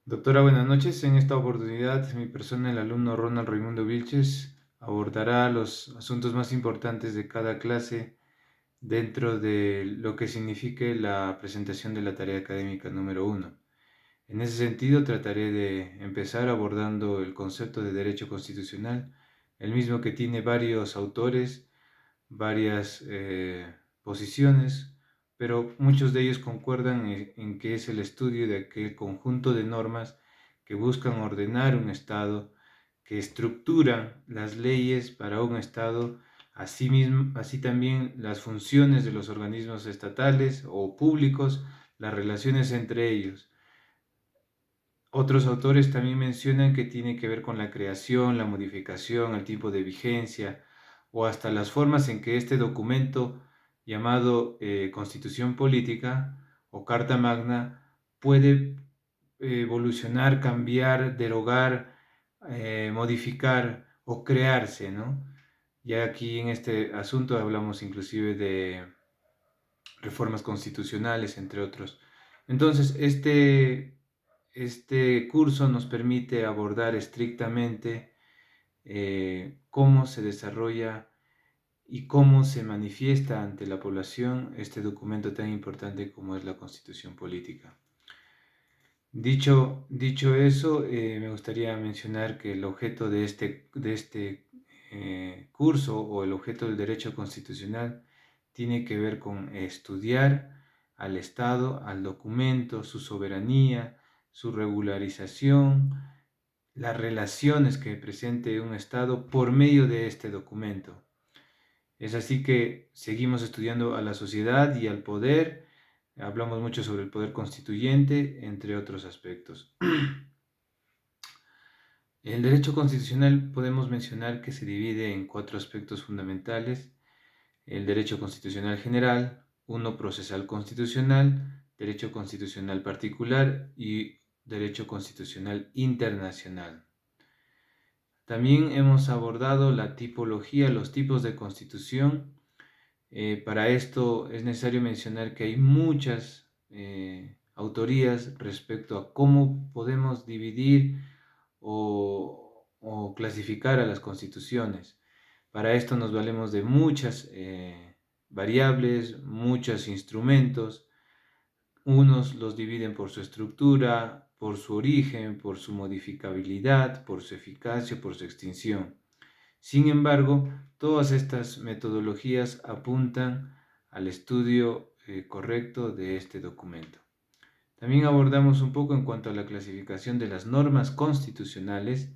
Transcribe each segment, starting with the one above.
Doctora, buenas noches. En esta oportunidad, mi persona, el alumno Ronald Raimundo Vilches, abordará los asuntos más importantes de cada clase dentro de lo que signifique la presentación de la tarea académica número uno. En ese sentido, trataré de empezar abordando el concepto de derecho constitucional, el mismo que tiene varios autores, varias posiciones, pero muchos de ellos concuerdan en que es el estudio de aquel conjunto de normas que buscan ordenar un Estado, que estructuran las leyes para un Estado, así también las funciones de los organismos estatales o públicos, las relaciones entre ellos. Otros autores también mencionan que tiene que ver con la creación, la modificación, el tiempo de vigencia o hasta las formas en que este documento llamado Constitución Política o Carta Magna puede evolucionar, cambiar, derogar, modificar o crearse, ¿no? Ya aquí en este asunto hablamos inclusive de reformas constitucionales, entre otros. Entonces, este curso nos permite abordar estrictamente cómo se desarrolla y cómo se manifiesta ante la población este documento tan importante como es la Constitución Política. Dicho eso, me gustaría mencionar que el objeto de este curso o el objeto del derecho constitucional tiene que ver con estudiar al Estado, al documento, su soberanía, su regularización, las relaciones que presente un Estado por medio de este documento. Es así que seguimos estudiando a la sociedad y al poder. Hablamos mucho sobre el poder constituyente, entre otros aspectos. El derecho constitucional podemos mencionar que se divide en cuatro aspectos fundamentales: el derecho constitucional general, uno procesal constitucional, derecho constitucional particular y derecho constitucional internacional. También hemos abordado la tipología, los tipos de constitución. Para esto es necesario mencionar que hay muchas autorías respecto a cómo podemos dividir o clasificar a las constituciones. Para esto nos valemos de muchas variables, muchos instrumentos. Unos los dividen por su estructura, por su origen, por su modificabilidad, por su eficacia, por su extinción. Sin embargo, todas estas metodologías apuntan al estudio correcto de este documento. También abordamos un poco en cuanto a la clasificación de las normas constitucionales,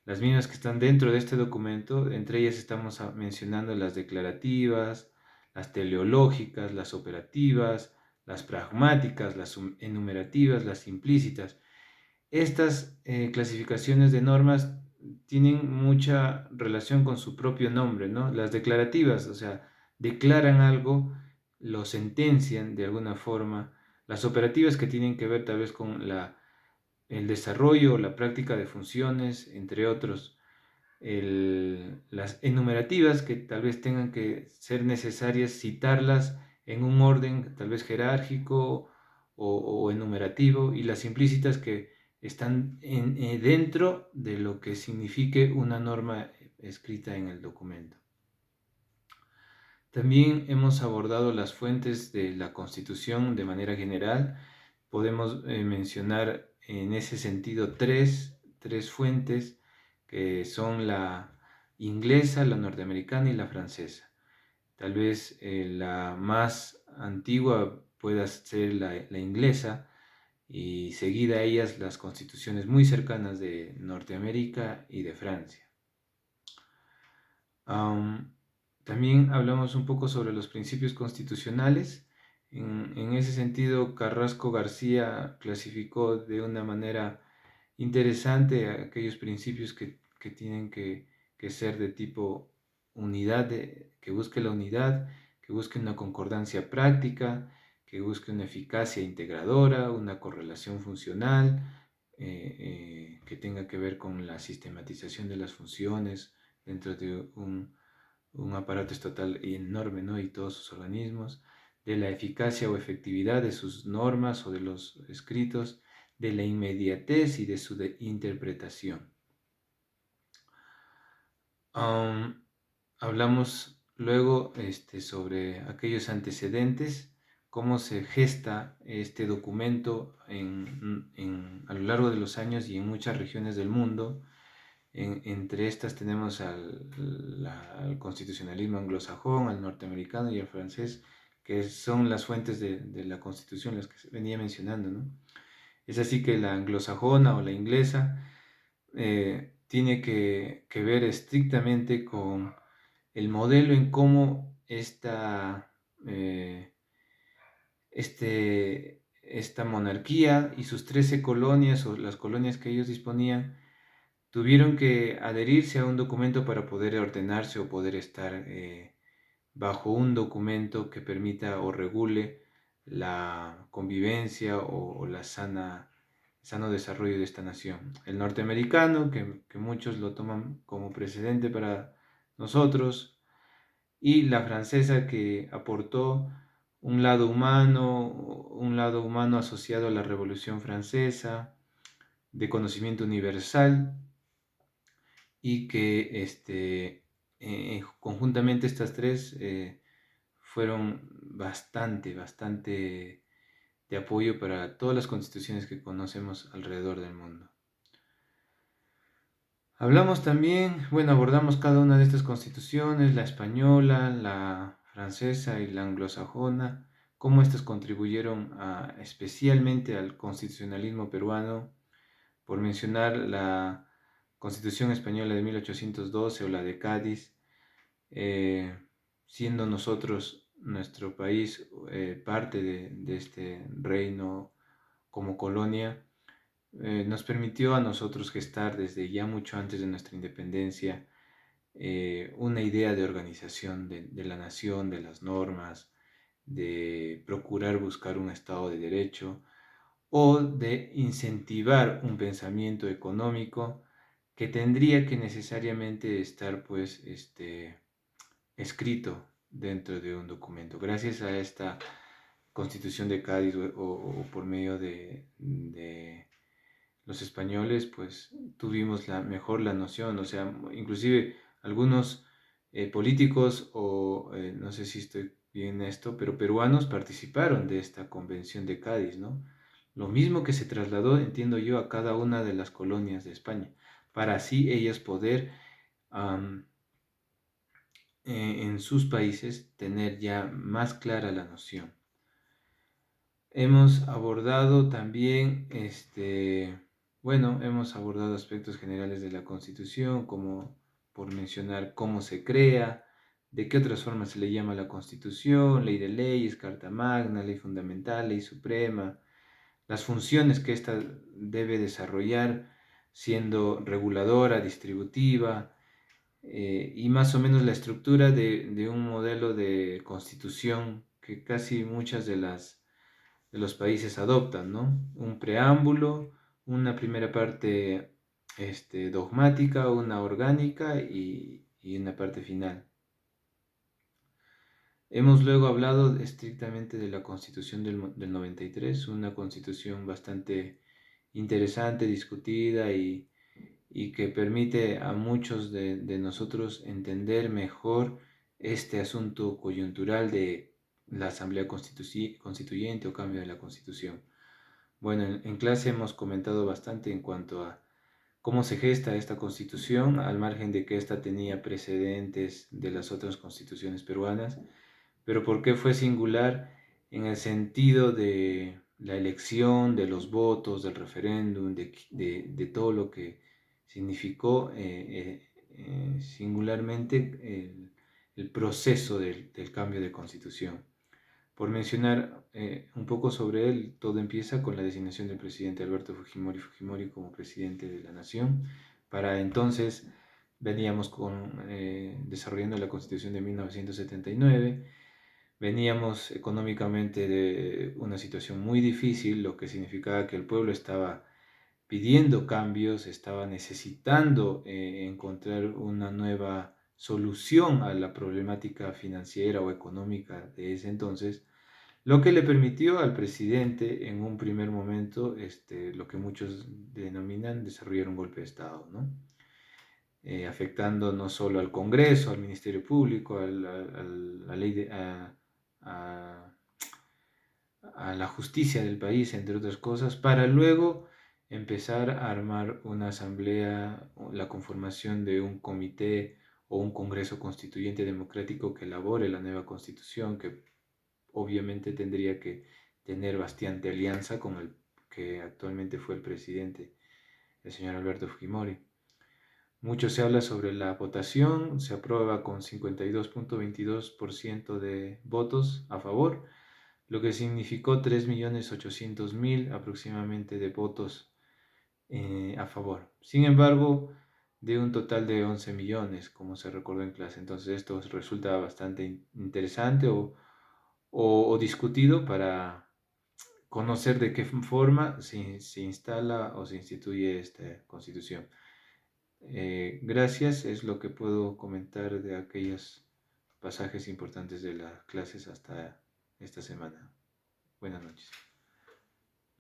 las mismas que están dentro de este documento. Entre ellas estamos mencionando las declarativas, las teleológicas, las operativas, las pragmáticas, las enumerativas, las implícitas. Estas clasificaciones de normas tienen mucha relación con su propio nombre, ¿no? Las declarativas, o sea, declaran algo, lo sentencian de alguna forma. Las operativas, que tienen que ver tal vez con el desarrollo o la práctica de funciones, entre otros. Las enumerativas, que tal vez tengan que ser necesarias citarlas en un orden tal vez jerárquico o enumerativo, y las implícitas, que están dentro de lo que signifique una norma escrita en el documento. También hemos abordado las fuentes de la Constitución de manera general. Podemos mencionar en ese sentido tres fuentes, que son la inglesa, la norteamericana y la francesa. Tal vez la más antigua pueda ser la inglesa, y seguida a ellas las constituciones muy cercanas de Norteamérica y de Francia. También hablamos un poco sobre los principios constitucionales. En ese sentido, Carrasco García clasificó de una manera interesante aquellos principios que tienen que ser de tipo unidad, que busque la unidad, que busque una concordancia práctica, que busque una eficacia integradora, una correlación funcional, que tenga que ver con la sistematización de las funciones dentro de un aparato estatal enorme, ¿no? Y todos sus organismos, de la eficacia o efectividad de sus normas o de los escritos, de la inmediatez y de su interpretación. Hablamos luego sobre aquellos antecedentes, cómo se gesta este documento a lo largo de los años y en muchas regiones del mundo. Entre estas tenemos al constitucionalismo anglosajón, al norteamericano y al francés, que son las fuentes de la Constitución, las que venía mencionando, ¿no? Es así que la anglosajona o la inglesa tiene que ver estrictamente con el modelo en cómo esta monarquía y sus 13 colonias o las colonias que ellos disponían tuvieron que adherirse a un documento para poder ordenarse o poder estar bajo un documento que permita o regule la convivencia o la sano desarrollo de esta nación. El norteamericano, que muchos lo toman como precedente para nosotros, y la francesa, que aportó un lado humano asociado a la Revolución Francesa, de conocimiento universal, y que conjuntamente estas tres fueron bastante de apoyo para todas las constituciones que conocemos alrededor del mundo. Hablamos también, abordamos cada una de estas constituciones, la española, la francesa y la anglosajona, cómo estas contribuyeron especialmente al constitucionalismo peruano, por mencionar la Constitución Española de 1812 o la de Cádiz, siendo nuestro país, parte de este reino como colonia. Nos permitió a nosotros gestar desde ya mucho antes de nuestra independencia una idea de organización de la nación, de las normas, de procurar buscar un Estado de Derecho o de incentivar un pensamiento económico que tendría que necesariamente estar escrito dentro de un documento. Gracias a esta Constitución de Cádiz o por medio de los españoles, pues tuvimos mejor la noción, o sea, inclusive algunos políticos no sé si estoy bien en esto, pero peruanos participaron de esta Convención de Cádiz, ¿no? Lo mismo que se trasladó, entiendo yo, a cada una de las colonias de España, para así ellas poder en sus países tener ya más clara la noción. Hemos abordado también, hemos abordado aspectos generales de la Constitución, como por mencionar cómo se crea, de qué otras formas se le llama la Constitución, ley de leyes, Carta Magna, ley fundamental, ley suprema, las funciones que ésta debe desarrollar, siendo reguladora, distributiva, y más o menos la estructura de un modelo de constitución que casi muchas de los países adoptan, ¿no? Un preámbulo, una primera parte dogmática, una orgánica y una parte final. Hemos luego hablado estrictamente de la Constitución del 93, una constitución bastante interesante, discutida y que permite a muchos de nosotros entender mejor este asunto coyuntural de la Asamblea Constituyente o cambio de la Constitución. Bueno, en clase hemos comentado bastante en cuanto a cómo se gesta esta Constitución, al margen de que ésta tenía precedentes de las otras constituciones peruanas, pero por qué fue singular en el sentido de la elección, de los votos, del referéndum, de todo lo que significó singularmente el proceso del cambio de constitución. Por mencionar un poco sobre él, todo empieza con la designación del presidente Alberto Fujimori como presidente de la nación. Para entonces veníamos desarrollando la constitución de 1979. Veníamos económicamente de una situación muy difícil, lo que significaba que el pueblo estaba pidiendo cambios, estaba necesitando encontrar una nueva solución a la problemática financiera o económica de ese entonces, lo que le permitió al presidente en un primer momento, lo que muchos denominan desarrollar un golpe de Estado, ¿no? Afectando no solo al Congreso, al Ministerio Público, la ley a- a la justicia del país, entre otras cosas, para luego empezar a armar una asamblea, la conformación de un comité o un Congreso Constituyente Democrático que elabore la nueva constitución, que obviamente tendría que tener bastante alianza con el que actualmente fue el presidente, el señor Alberto Fujimori. Mucho se habla sobre la votación, se aprueba con 52.22% de votos a favor, lo que significó 3.800.000 aproximadamente de votos a favor. Sin embargo, de un total de 11 millones, como se recordó en clase. Entonces esto resulta bastante interesante o discutido para conocer de qué forma se instala o se instituye esta constitución. Gracias, es lo que puedo comentar de aquellos pasajes importantes de las clases hasta esta semana. Buenas noches.